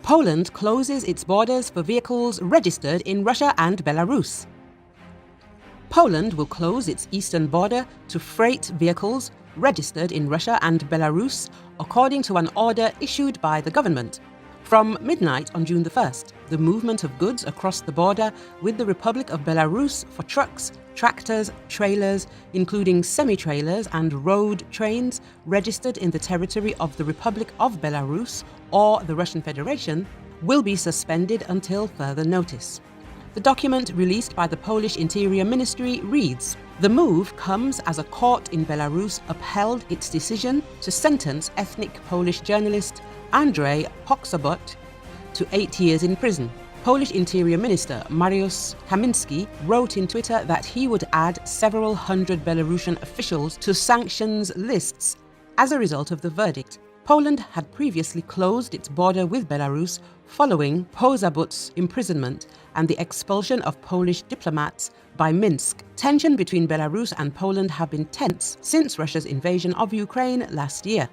Poland closes its borders for vehicles registered in Russia and Belarus. Poland will close its eastern border to freight vehicles registered in Russia and Belarus, according to an order issued by the government. From midnight on June the 1st, the movement of goods across the border with the Republic of Belarus for trucks, tractors, trailers, including semi-trailers and road trains registered in the territory of the Republic of Belarus or the Russian Federation, will be suspended until further notice. The document released by the Polish Interior Ministry reads, "The move comes as a court in Belarus upheld its decision to sentence ethnic Polish journalist Andrzej Poksobot to 8 years in prison." Polish Interior Minister Mariusz Kamiński wrote in Twitter that he would add several hundred Belarusian officials to sanctions lists as a result of the verdict. Poland had previously closed its border with Belarus following Poksobot's imprisonment and the expulsion of Polish diplomats by Minsk. Tension between Belarus and Poland have been tense since Russia's invasion of Ukraine last year.